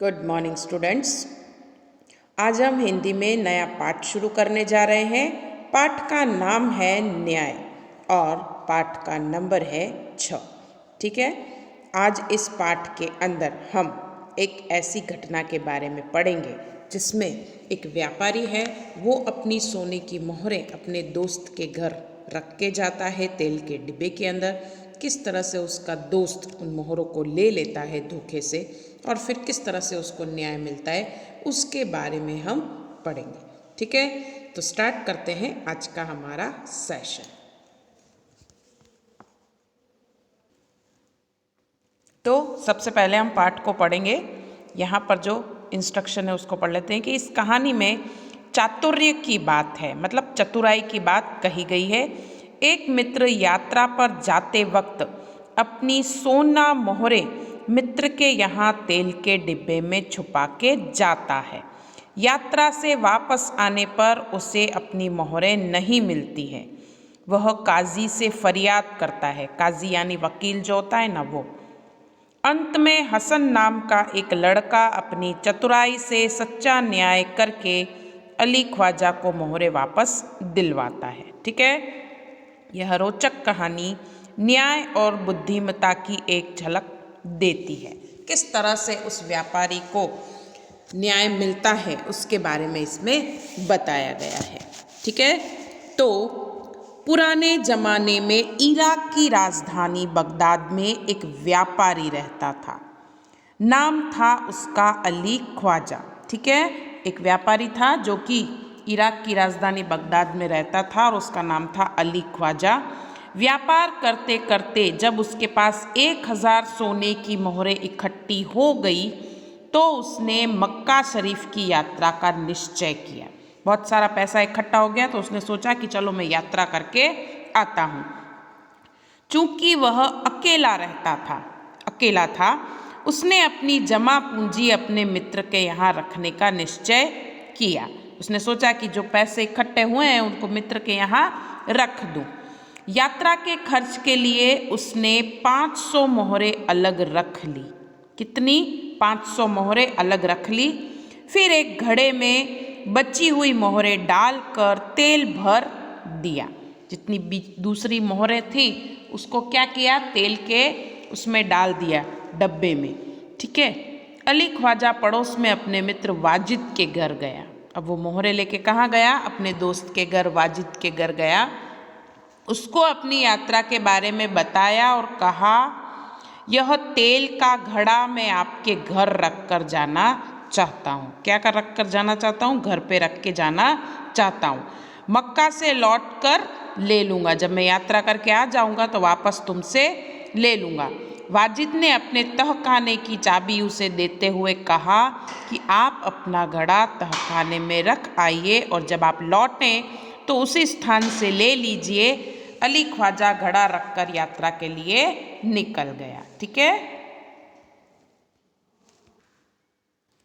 Good morning students. आज हम हिंदी में नया पाठ शुरू करने जा रहे हैं। पाठ का नाम है न्याय और पाठ का नंबर है 6। ठीक है, आज इस पाठ के अंदर हम एक ऐसी घटना के बारे में पढ़ेंगे जिसमें एक व्यापारी है, वो अपनी सोने की मोहरें अपने दोस्त के घर रख के जाता है तेल के डिब्बे के अंदर। किस तरह से उसका दोस्त उन मोहरों को ले लेता है धोखे से और फिर किस तरह से उसको न्याय मिलता है, उसके बारे में हम पढ़ेंगे। ठीक है, तो स्टार्ट करते हैं आज का हमारा सेशन। तो सबसे पहले हम पाठ को पढ़ेंगे। यहाँ पर जो इंस्ट्रक्शन है उसको पढ़ लेते हैं कि इस कहानी में चातुर्य की बात है, मतलब चतुराई की बात कही गई है। एक मित्र यात्रा पर जाते वक्त अपनी सोना मोहरें मित्र के यहाँ तेल के डिब्बे में छुपा के जाता है। यात्रा से वापस आने पर उसे अपनी मोहरें नहीं मिलती है। वह काजी से फरियाद करता है, काजी यानी वकील जो होता है ना वो। अंत में हसन नाम का एक लड़का अपनी चतुराई से सच्चा न्याय करके अली ख्वाजा को मोहरें वापस दिलवाता है। ठीक है, यह रोचक कहानी न्याय और बुद्धिमत्ता की एक झलक देती है। किस तरह से उस व्यापारी को न्याय मिलता है उसके बारे में इसमें बताया गया है। ठीक है, तो पुराने ज़माने में इराक की राजधानी बगदाद में एक व्यापारी रहता था। नाम था उसका अली ख्वाजा। ठीक है, एक व्यापारी था जो कि इराक की राजधानी बगदाद में रहता था और उसका नाम था अली ख्वाजा। व्यापार करते करते जब उसके पास 1000 सोने की मोहरें इकट्ठी हो गई तो उसने मक्का शरीफ की यात्रा का निश्चय किया। बहुत सारा पैसा इकट्ठा हो गया तो उसने सोचा कि चलो मैं यात्रा करके आता हूँ। चूंकि वह अकेला था, उसने अपनी जमा पूंजी अपने मित्र के यहाँ रखने का निश्चय किया। उसने सोचा कि जो पैसे इकट्ठे हुए हैं उनको मित्र के यहाँ रख दूं। यात्रा के खर्च के लिए उसने 500 मोहरें अलग रख ली। कितनी? 500 मोहरें अलग रख ली। फिर एक घड़े में बची हुई मोहरें डालकर तेल भर दिया। जितनी दूसरी मोहरें थी उसको क्या किया? तेल के उसमें डाल दिया डब्बे में। ठीक है, अली ख्वाजा पड़ोस में अपने मित्र वाजिद के घर गया। अब वो मोहरें लेके कहाँ गया? अपने दोस्त के घर, वाजिद के घर गया। उसको अपनी यात्रा के बारे में बताया और कहा, यह तेल का घड़ा मैं आपके घर रख कर जाना चाहता हूँ। क्या कर रख कर जाना चाहता हूँ? घर पे रख के जाना चाहता हूँ। मक्का से लौट कर ले लूँगा। जब मैं यात्रा करके आ जाऊँगा तो वापस तुमसे ले लूँगा। वाजिद ने अपने तहखाने की चाबी उसे देते हुए कहा कि आप अपना घड़ा तहखाने में रख आइए और जब आप लौटें तो उसी स्थान से ले लीजिए। अली ख्वाजा घड़ा रखकर यात्रा के लिए निकल गया। ठीक है,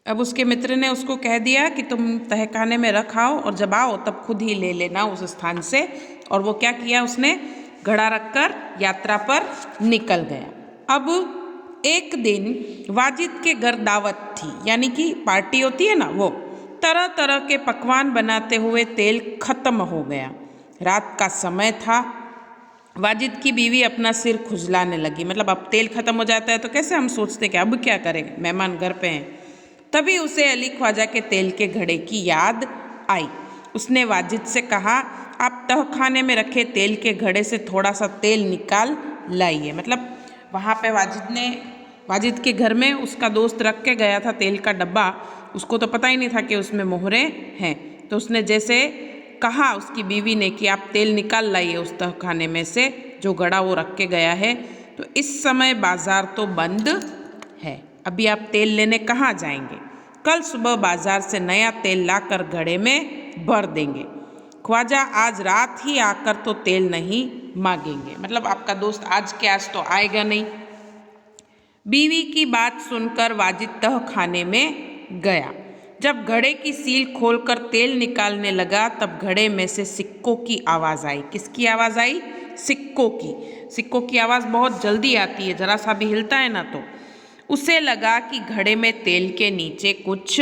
अब उसके मित्र ने उसको कह दिया कि तुम तहखाने में रख आओ और जब आओ तब खुद ही ले लेना उस स्थान से। और वो क्या किया? उसने घड़ा रखकर यात्रा पर निकल गया। अब एक दिन वाजिद के घर दावत थी, यानी कि पार्टी होती है ना, वो तरह तरह के पकवान बनाते हुए तेल खत्म हो गया। रात का समय था। वाजिद की बीवी अपना सिर खुजलाने लगी। मतलब अब तेल खत्म हो जाता है तो कैसे हम सोचते कि अब क्या करें, मेहमान घर पे हैं। तभी उसे अली ख्वाजा के तेल के घड़े की याद आई। उसने वाजिद से कहा, आप तहखाने में रखे तेल के घड़े से थोड़ा सा तेल निकाल लाइए। मतलब वहाँ पे वाजिद के घर में उसका दोस्त रख के गया था तेल का डब्बा। उसको तो पता ही नहीं था कि उसमें मोहरें हैं। तो उसने जैसे कहा उसकी बीवी ने कि आप तेल निकाल लाइए उस तहखाने में से जो घड़ा वो रख के गया है। तो इस समय बाजार तो बंद है, अभी आप तेल लेने कहाँ जाएंगे? कल सुबह बाजार से नया तेल लाकर घड़े में भर देंगे। ख्वाजा आज रात ही आकर तो तेल नहीं मांगेंगे। मतलब आपका दोस्त आज के आज तो आएगा नहीं। बीवी की बात सुनकर वाजिद तहखाने में गया। जब घड़े की सील खोलकर तेल निकालने लगा तब घड़े में से सिक्कों की आवाज़ आई। किसकी आवाज़ आई? सिक्कों की। सिक्कों की आवाज़ बहुत जल्दी आती है, जरा सा भी हिलता है ना तो। उसे लगा कि घड़े में तेल के नीचे कुछ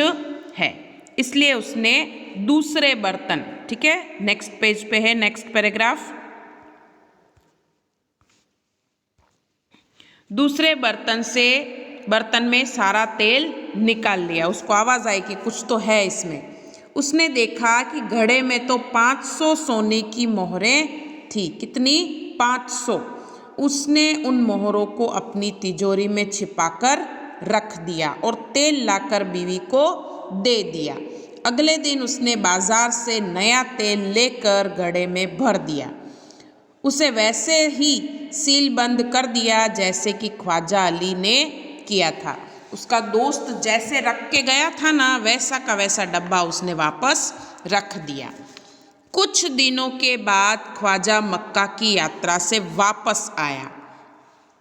है, इसलिए उसने दूसरे बर्तन, ठीक है, नेक्स्ट पेज पे है, नेक्स्ट पैराग्राफ। दूसरे बर्तन में सारा तेल निकाल लिया। उसको आवाज आई कि कुछ तो है इसमें। उसने देखा कि घड़े में तो 500 सोने की मोहरें थी। कितनी? 500। उसने उन मोहरों को अपनी तिजोरी में छिपाकर रख दिया और तेल लाकर बीवी को दे दिया। अगले दिन उसने बाजार से नया तेल लेकर घड़े में भर दिया। उसे वैसे ही सील बंद कर दिया जैसे कि ख्वाजा अली ने किया था। उसका दोस्त जैसे रख के गया था ना, वैसा का वैसा डब्बा उसने वापस रख दिया। कुछ दिनों के बाद ख्वाजा मक्का की यात्रा से वापस आया।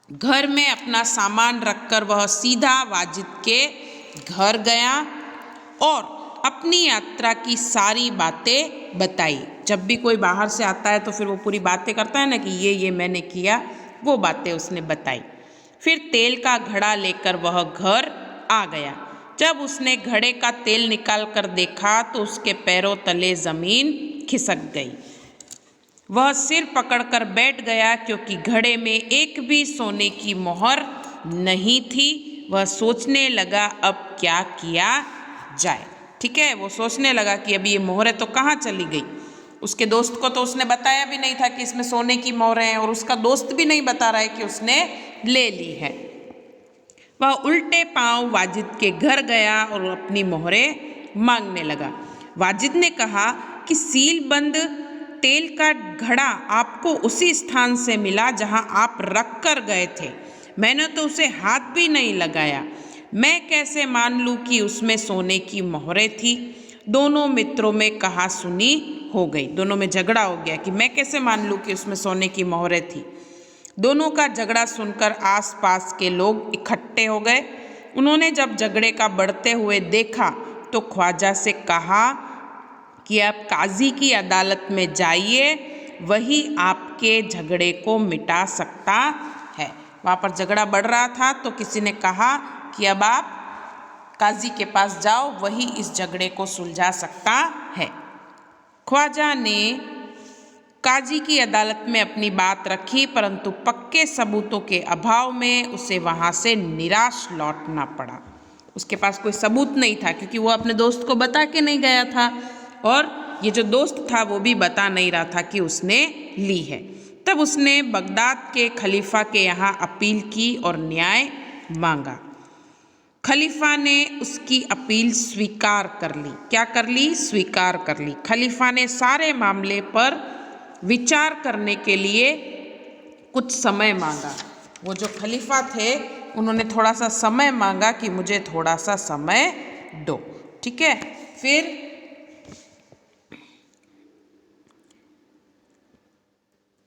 घर में अपना सामान रखकर वह सीधा वाजिद के घर गया और अपनी यात्रा की सारी बातें बताई। जब भी कोई बाहर से आता है तो फिर वो पूरी बातें करता है ना कि ये मैंने किया, वो बातें उसने बताई। फिर तेल का घड़ा लेकर वह घर आ गया। जब उसने घड़े का तेल निकाल कर देखा तो उसके पैरों तले जमीन खिसक गई। वह सिर पकड़कर बैठ गया क्योंकि घड़े में एक भी सोने की मोहर नहीं थी। वह सोचने लगा अब क्या किया जाए। ठीक है, वो सोचने लगा कि अभी ये मोहरें तो कहाँ चली गई। उसके दोस्त को तो उसने बताया भी नहीं था कि इसमें सोने की मोहरें हैं और उसका दोस्त भी नहीं बता रहा है कि उसने ले ली है। वह उल्टे पांव वाजिद के घर गया और अपनी मोहरें मांगने लगा। वाजिद ने कहा कि सील बंद तेल का घड़ा आपको उसी स्थान से मिला जहां आप रख कर गए थे। मैंने तो उसे हाथ भी नहीं लगाया। मैं कैसे मान लूं कि उसमें सोने की मोहरें थी। दोनों मित्रों में कहा सुनी हो गई। दोनों में झगड़ा हो गया कि मैं कैसे मान लूं कि उसमें सोने की मोहरें थी। दोनों का झगड़ा सुनकर आसपास के लोग इकट्ठे हो गए। उन्होंने जब झगड़े का बढ़ते हुए देखा तो ख्वाजा से कहा कि आप काजी की अदालत में जाइए, वही आपके झगड़े को मिटा सकता है। वहाँ पर झगड़ा बढ़ रहा था तो किसी ने कहा कि अब आप काजी के पास जाओ, वही इस झगड़े को सुलझा सकता है। ख्वाजा ने काजी की अदालत में अपनी बात रखी, परंतु पक्के सबूतों के अभाव में उसे वहाँ से निराश लौटना पड़ा। उसके पास कोई सबूत नहीं था क्योंकि वो अपने दोस्त को बता के नहीं गया था और ये जो दोस्त था वो भी बता नहीं रहा था कि उसने ली है। तब उसने बगदाद के खलीफा के यहाँ अपील की और न्याय मांगा। खलीफा ने उसकी अपील स्वीकार कर ली। क्या कर ली? स्वीकार कर ली। खलीफा ने सारे मामले पर विचार करने के लिए कुछ समय मांगा। वो जो खलीफा थे उन्होंने थोड़ा सा समय मांगा कि मुझे थोड़ा सा समय दो। ठीक है, फिर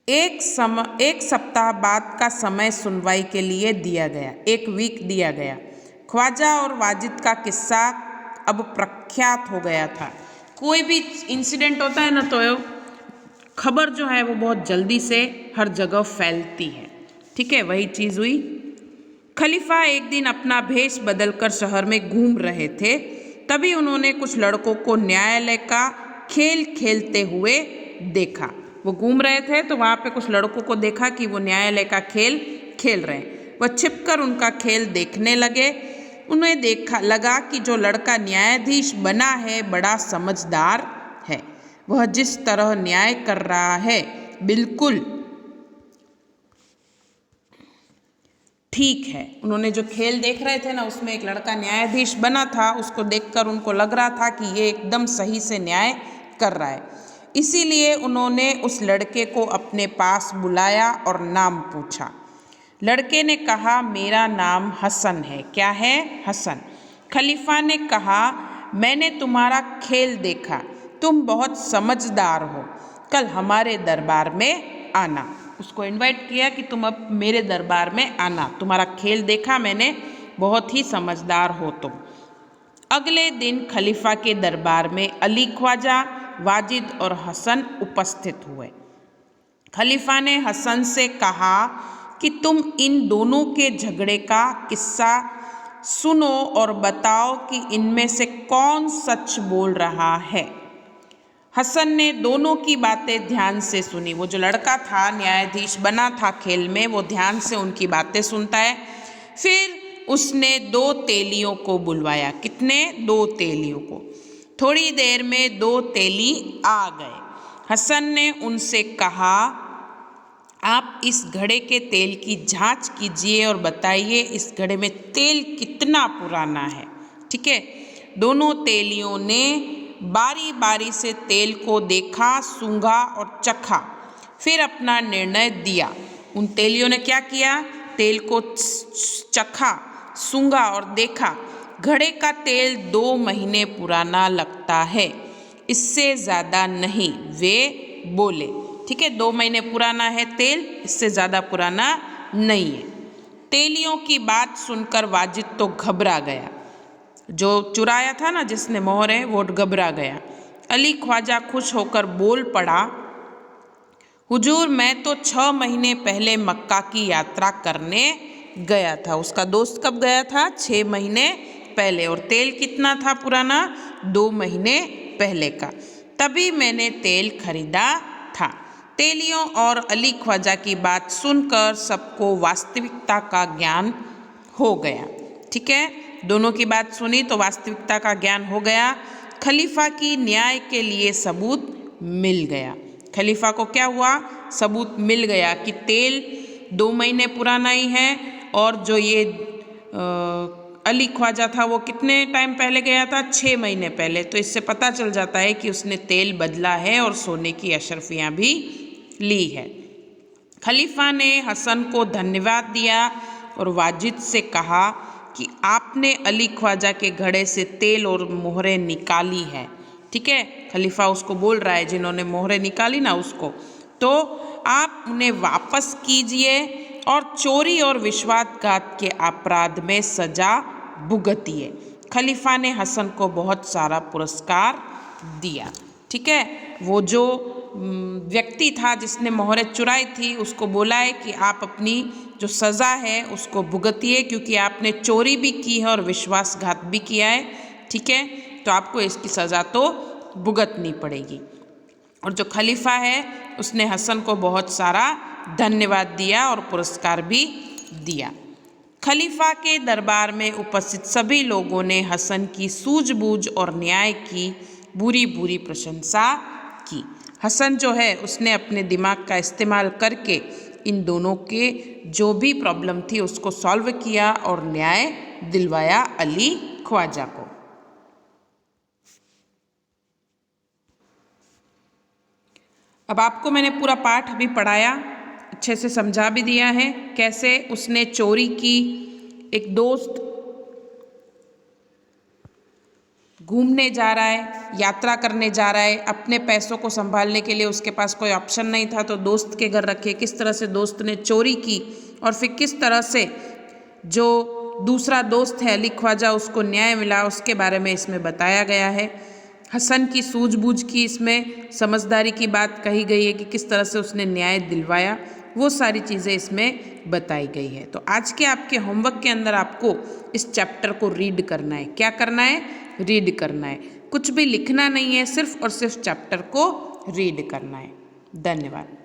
एक सप्ताह बाद का समय सुनवाई के लिए दिया गया। 1 वीक दिया गया। ख्वाजा और वाजिद का किस्सा अब प्रख्यात हो गया था। कोई भी इंसिडेंट होता है ना तो खबर जो है वो बहुत जल्दी से हर जगह फैलती है। ठीक है, वही चीज़ हुई। खलीफा एक दिन अपना भेष बदलकर शहर में घूम रहे थे। तभी उन्होंने कुछ लड़कों को न्यायालय का खेल खेलते हुए देखा। वो घूम रहे थे तो वहाँ पे कुछ लड़कों को देखा कि वो न्यायालय का खेल खेल रहे हैं। वह छिपकर उनका खेल देखने लगे। उन्हें लगा कि जो लड़का न्यायाधीश बना है बड़ा समझदार है। वह जिस तरह न्याय कर रहा है बिल्कुल ठीक है। उन्होंने जो खेल देख रहे थे ना उसमें एक लड़का न्यायाधीश बना था, उसको देखकर उनको लग रहा था कि ये एकदम सही से न्याय कर रहा है। इसीलिए उन्होंने उस लड़के को अपने पास बुलाया और नाम पूछा। लड़के ने कहा मेरा नाम हसन है। क्या है? हसन। खलीफा ने कहा मैंने तुम्हारा खेल देखा, तुम बहुत समझदार हो, कल हमारे दरबार में आना। उसको इनवाइट किया कि तुम अब मेरे दरबार में आना, तुम्हारा खेल देखा मैंने, बहुत ही समझदार हो तुम। अगले दिन खलीफा के दरबार में अली ख्वाजा, वाजिद और हसन उपस्थित हुए। खलीफा ने हसन से कहा कि तुम इन दोनों के झगड़े का किस्सा सुनो और बताओ कि इनमें से कौन सच बोल रहा है। हसन ने दोनों की बातें ध्यान से सुनी। वो जो लड़का था, न्यायाधीश बना था खेल में, वो ध्यान से उनकी बातें सुनता है। फिर उसने 2 तेलियों को बुलवाया। कितने? 2 तेलियों को। थोड़ी देर में 2 तेली आ गए। हसन ने उनसे कहा, आप इस घड़े के तेल की जांच कीजिए और बताइए इस घड़े में तेल कितना पुराना है। ठीक है। दोनों तेलियों ने बारी बारी से तेल को देखा, सूंघा और चखा, फिर अपना निर्णय दिया। उन तेलियों ने क्या किया? तेल को चखा, सूंघा और देखा। घड़े का तेल 2 महीने पुराना लगता है, इससे ज़्यादा नहीं, वे बोले। ठीक है, 2 महीने पुराना है तेल, इससे ज़्यादा पुराना नहीं है। तेलियों की बात सुनकर वाजिद तो घबरा गया। जो चुराया था ना जिसने मोहरें, वो घबरा गया। अली ख्वाजा खुश होकर बोल पड़ा, हुजूर मैं तो 6 महीने पहले मक्का की यात्रा करने गया था। उसका दोस्त कब गया था? 6 महीने पहले। और तेल कितना था पुराना? 2 महीने पहले का। तभी मैंने तेल खरीदा था। तेलियों और अली ख्वाजा की बात सुनकर सबको वास्तविकता का ज्ञान हो गया। ठीक है, दोनों की बात सुनी तो वास्तविकता का ज्ञान हो गया। खलीफा की न्याय के लिए सबूत मिल गया। खलीफा को क्या हुआ? सबूत मिल गया कि तेल 2 महीने पुराना ही है, और जो ये अली ख्वाजा था वो कितने टाइम पहले गया था? 6 महीने पहले। तो इससे पता चल जाता है कि उसने तेल बदला है और सोने की अशरफियाँ भी ली है। खलीफा ने हसन को धन्यवाद दिया और वाजिद से कहा कि आपने अली ख्वाजा के घड़े से तेल और मोहरें निकाली है। ठीक है, खलीफा उसको बोल रहा है जिन्होंने मोहरें निकाली ना उसको, तो आप उन्हें वापस कीजिए और चोरी और विश्वासघात के अपराध में सजा भुगतिए। खलीफा ने हसन को बहुत सारा पुरस्कार दिया। ठीक है, वो जो व्यक्ति था जिसने मोहरें चुराई थी उसको बोला है कि आप अपनी जो सज़ा है उसको भुगतिए, क्योंकि आपने चोरी भी की है और विश्वासघात भी किया है। ठीक है, तो आपको इसकी सज़ा तो भुगतनी पड़ेगी। और जो खलीफा है उसने हसन को बहुत सारा धन्यवाद दिया और पुरस्कार भी दिया। खलीफा के दरबार में उपस्थित सभी लोगों ने हसन की सूझबूझ और न्याय की बुरी बुरी प्रशंसा की। हसन जो है उसने अपने दिमाग का इस्तेमाल करके इन दोनों के जो भी प्रॉब्लम थी उसको सॉल्व किया और न्याय दिलवाया अली ख्वाजा को। अब आपको मैंने पूरा पाठ भी पढ़ाया, अच्छे से समझा भी दिया है कैसे उसने चोरी की। एक दोस्त घूमने जा रहा है, यात्रा करने जा रहा है, अपने पैसों को संभालने के लिए उसके पास कोई ऑप्शन नहीं था तो दोस्त के घर रखे। किस तरह से दोस्त ने चोरी की और फिर किस तरह से जो दूसरा दोस्त है अली ख्वाजा उसको न्याय मिला, उसके बारे में इसमें बताया गया है। हसन की सूझबूझ की इसमें समझदारी की बात कही गई है कि किस तरह से उसने न्याय दिलवाया, वो सारी चीज़ें इसमें बताई गई है। तो आज के आपके होमवर्क के अंदर आपको इस चैप्टर को रीड करना है। क्या करना है? रीड करना है, कुछ भी लिखना नहीं है, सिर्फ और सिर्फ चैप्टर को रीड करना है। धन्यवाद।